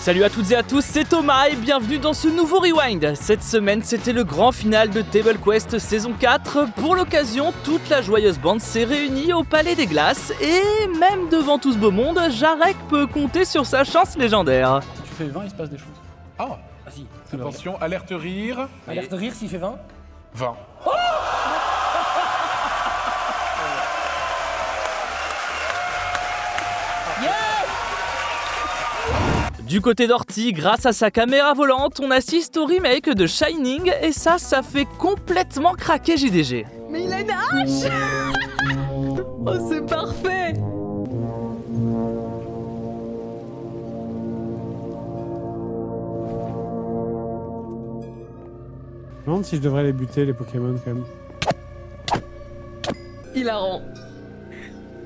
Salut à toutes et à tous, c'est Thomas et bienvenue dans ce nouveau Rewind. Cette semaine, c'était le grand final de Table Quest saison 4. Pour l'occasion, toute la joyeuse bande s'est réunie au Palais des Glaces et même devant tout ce beau monde, Jarek peut compter sur sa chance légendaire. Si tu fais 20, il se passe des choses. Ah, Vas-y. attention, alerte rire. Alerte rire s'il fait 20. 20. Du côté d'Orty, grâce à sa caméra volante, on assiste au remake de Shining et ça fait complètement craquer JDG. Mais il a une hache. Oh, c'est parfait. Je me demande si je devrais les buter, les Pokémon, quand même. Hilarant.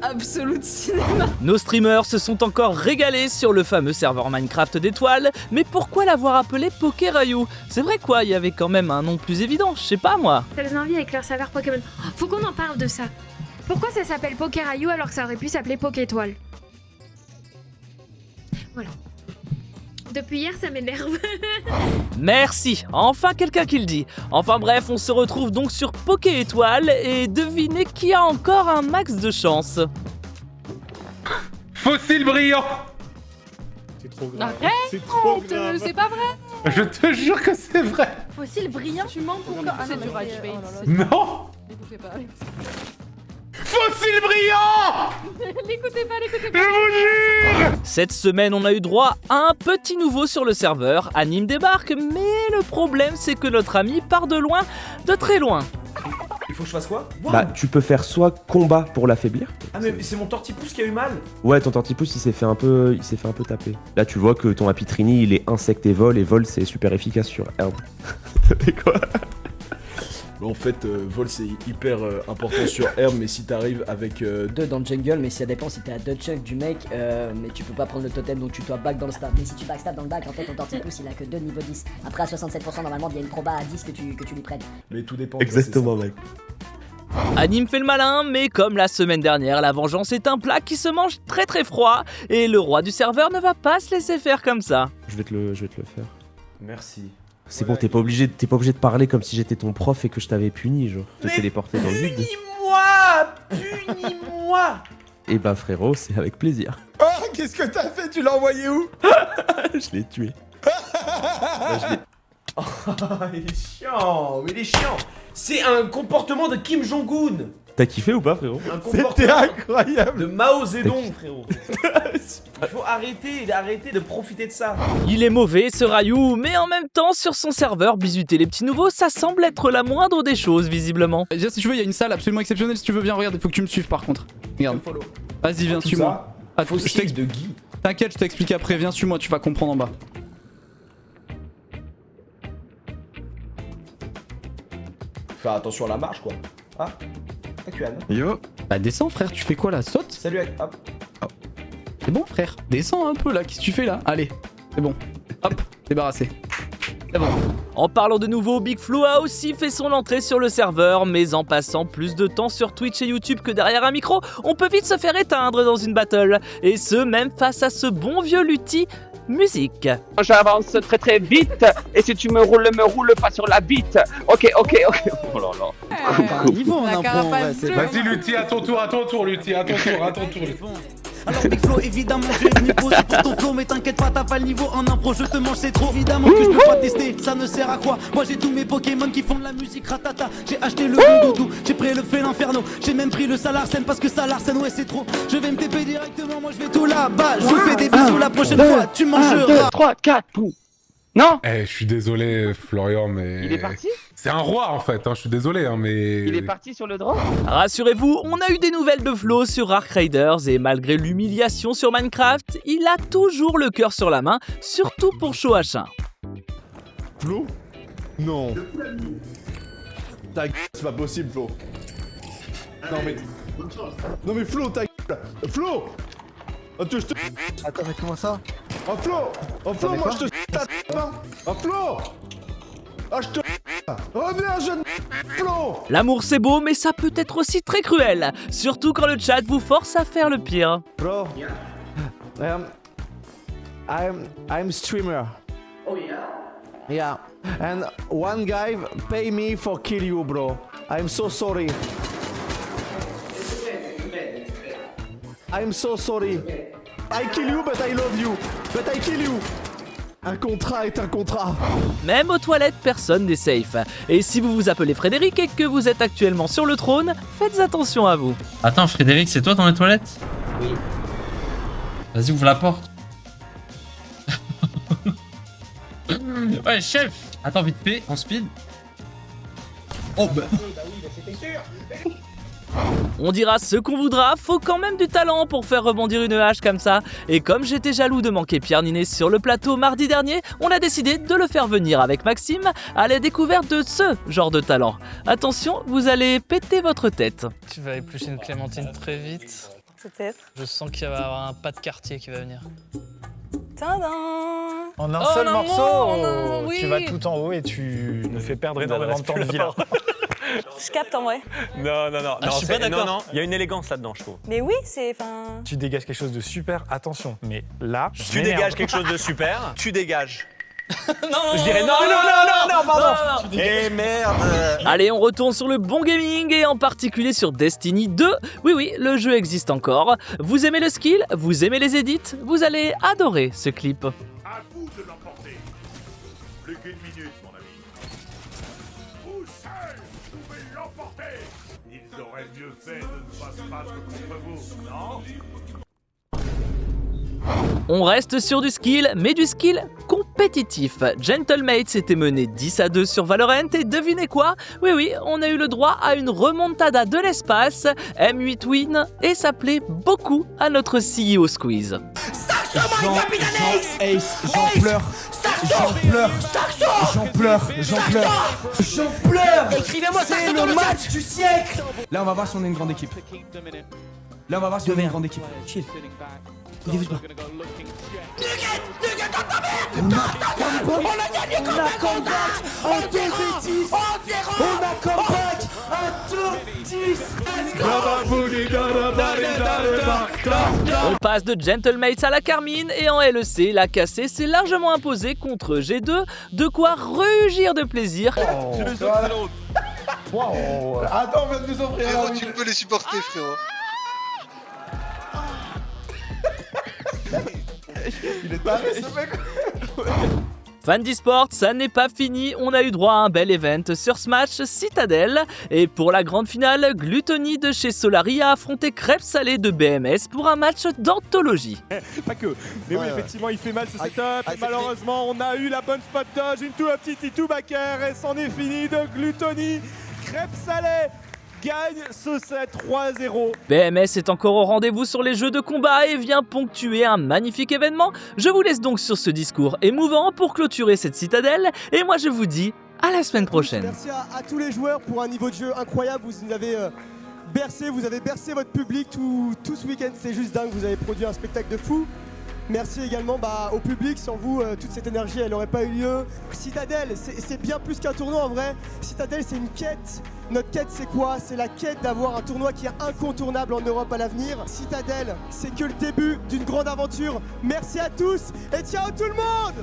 Absolute cinéma. Nos streamers se sont encore régalés sur le fameux serveur Minecraft d'étoiles, mais pourquoi l'avoir appelé Pokérayou? C'est vrai quoi, il y avait quand même un nom plus évident, je sais pas moi. Ça donne envie avec leur serveur Pokémon. Faut qu'on en parle de ça. Pourquoi ça s'appelle Pokérayou alors que ça aurait pu s'appeler Pokétoile? Voilà. Depuis hier, ça m'énerve. Merci, enfin quelqu'un qui le dit. Enfin bref, on se retrouve donc sur Poké Étoile et devinez qui a encore un max de chance. Fossile brillant. C'est trop grave. Arrête. C'est trop grave. C'est pas vrai. Je te jure que c'est vrai. Fossile brillant. Tu mens pour quoi? C'est du rage bait. Non. L'écoutez pas. Fossile brillant. L'écoutez pas. Je vous jure. Cette semaine, on a eu droit à un petit nouveau sur le serveur. Anime débarque, mais le problème c'est que notre ami part de loin, de très loin. Il faut que je fasse quoi? Bah, tu peux faire soit combat pour l'affaiblir. Ah mais c'est mon tortipousse qui a eu mal. Ouais, ton tortipousse, il s'est fait un peu taper. Là, tu vois que ton Apitrini, il est insecte et vol c'est super efficace sur Herb. Et quoi? En fait, vol c'est hyper important sur Herb, mais si t'arrives avec 2 dans le jungle, mais ça dépend si t'es à 2 chunk du mec, mais tu peux pas prendre le totem donc tu dois back dans le stab. Mais si tu backstab dans le back, en fait ton tortipousse il a que 2 niveau 10. Après à 67% normalement il y a une proba à 10 que tu lui prennes. Mais tout dépend. Exactement, mec. Anime fait le malin, mais comme la semaine dernière, la vengeance est un plat qui se mange très très froid et le roi du serveur ne va pas se laisser faire comme ça. Je vais te le faire. Merci. C'est bon, t'es pas obligé de parler comme si j'étais ton prof et que je t'avais puni, genre. Te téléporter dans le vide. Punis-moi. Et bah, frérot, c'est avec plaisir. Oh, qu'est-ce que t'as fait? Tu l'as envoyé où? Je l'ai tué. Oh, il est chiant, mais il est chiant. C'est un comportement de Kim Jong-un. T'as kiffé ou pas, frérot? C'était incroyable. De Mao Zedong, frérot. Il faut arrêter de profiter de ça. Il est mauvais ce Rayou, mais en même temps, sur son serveur, bisuter les petits nouveaux, ça semble être la moindre des choses, visiblement. Déjà, si tu veux, il y a une salle absolument exceptionnelle. Si tu veux bien, regarde, il faut que tu me suives par contre. Regarde. Vas-y, viens, suis-moi. Fossile de Guy. T'inquiète, je t'explique après. Viens, suis-moi, tu vas comprendre en bas. Faire attention à la marche, quoi. Ah, Akuan. Yo. Bah, descends, frère, tu fais quoi là? Saute. Salut, hop. C'est bon, frère. Descends un peu là. Qu'est-ce que tu fais là? Allez, c'est bon. Hop, débarrassé. C'est bon. En parlant de nouveau, Big Flo a aussi fait son entrée sur le serveur, mais en passant plus de temps sur Twitch et YouTube que derrière un micro, on peut vite se faire éteindre dans une battle. Et ce, même face à ce bon vieux Lutti, musique. J'avance très très vite, et si tu me roules pas sur la bite. Ok. Oh là là. Niveau en impro, Vas-y, Lutti, à ton tour, Lutti, à ton tour. Alors Big Flo, évidemment, tu es venu poser pour ton flow, mais t'inquiète pas, t'as pas le niveau en impro, je te mange, c'est trop. Évidemment que je peux pas tester, ça ne sert à quoi. Moi j'ai tous mes Pokémon qui font de la musique ratata. J'ai acheté le bon doudou, j'ai pris le fait l'inferno, j'ai même pris le Salarsen parce que Salarsen, ouais, c'est trop. Je vais me TP directement, moi je vais tout là-bas. Je vous fais des bisous la prochaine fois, tu mangeras. 2, 3, 4, non. Eh, je suis désolé, Florian, mais... Il est parti? C'est un roi, en fait, hein, je suis désolé, hein, mais... Il est parti sur le drop? Rassurez-vous, on a eu des nouvelles de Flo sur Ark Raiders et malgré l'humiliation sur Minecraft, il a toujours le cœur sur la main, surtout pour Show H1. Flo? Non. Ta gueule, c'est pas possible, Flo. Non mais Flo, ta gueule. Flo! Oh, je te... Attends, mais comment ça? Oh Flo, moi je te... Oh Flo! Ah, je te... Reviens, jeune... Flo! L'amour c'est beau, mais ça peut être aussi très cruel, surtout quand le chat vous force à faire le pire. Bro, I'm streamer. Oh yeah? Yeah. And one guy pay me for kill you, bro. I'm so sorry. I'm so sorry. I kill you, but I love you. But I kill you. Un contrat est un contrat. Même aux toilettes, personne n'est safe. Et si vous vous appelez Frédéric et que vous êtes actuellement sur le trône, faites attention à vous. Attends, Frédéric, c'est toi dans les toilettes? Oui. Vas-y, ouvre la porte. Ouais, chef. Attends, vite fait, en speed. Oh bah. On dira ce qu'on voudra, faut quand même du talent pour faire rebondir une hache comme ça. Et comme j'étais jaloux de manquer Pierre Ninet sur le plateau mardi dernier, on a décidé de le faire venir avec Maxime à la découverte de ce genre de talent. Attention, vous allez péter votre tête. Tu vas éplucher une clémentine très vite. Peut-être. Je sens qu'il va y avoir un pas de quartier qui va venir. Tadam! En un Oh seul non, morceau, non, oui. tu vas tout en haut et tu nous fais perdre énormément de temps de vie là. Je capte en vrai. Non, non, non. Ah, je suis pas d'accord. Non, il y a une élégance là-dedans, je trouve. Mais oui, c'est. Enfin. Tu dégages quelque chose de super, attention. Mais là, Tu dégages quelque chose de super, tu dégages. Non, Je dirais non, pardon. Eh merde. Allez, on retourne sur le bon gaming et en particulier sur Destiny 2. Oui, le jeu existe encore. Vous aimez le skill? Vous aimez les edits? Vous allez adorer ce clip. À vous de l'emporter. Plus qu'une minute, mon ami. Vous seul pouvez l'emporter. Ils auraient mieux fait de ne pas se battre contre vous, non? On reste sur du skill, mais du skill compétitif. Gentlemates était mené 10-2 sur Valorant et devinez quoi? Oui, on a eu le droit à une remontada de l'espace, M8 win, et ça plaît beaucoup à notre CEO Squeeze. J'en pleure. Écrivez-moi ça, c'est le match du siècle. Là, on va voir si on est une grande équipe. Là, on va voir si on est une grande équipe. Chill. On a gagné comeback en 2-10. On a comeback en 2-10. On passe de Gentlemates à la Carmine et en LEC, la KC s'est largement imposée contre G2, de quoi rugir de plaisir. Wow. Attends, on vient de nous offrir. Frérot, tu peux les supporter, frérot. Il est taré ce mec. Fan d'e-sport, ça n'est pas fini, on a eu droit à un bel event sur Smash Citadel. Et pour la grande finale, Gluttony de chez Solari a affronté Crêpes Salées de BMS pour un match d'anthologie. Pas que, mais oui, effectivement, il fait mal ce setup. Et malheureusement, on a eu la bonne spot dodge, une petite tout backer, et c'en est fini de Gluttony. Crêpes Salées gagne ce set 3-0. BMS est encore au rendez-vous sur les jeux de combat et vient ponctuer un magnifique événement. Je vous laisse donc sur ce discours émouvant pour clôturer cette citadelle et moi je vous dis à la semaine prochaine. Merci à tous les joueurs pour un niveau de jeu incroyable. Vous nous avez bercé, vous avez bercé votre public tout ce week-end. C'est juste dingue, vous avez produit un spectacle de fou. Merci également au public, sans vous, toute cette énergie, elle n'aurait pas eu lieu. Citadel, c'est bien plus qu'un tournoi en vrai. Citadel, c'est une quête. Notre quête, c'est quoi? C'est la quête d'avoir un tournoi qui est incontournable en Europe à l'avenir. Citadel, c'est que le début d'une grande aventure. Merci à tous et ciao tout le monde!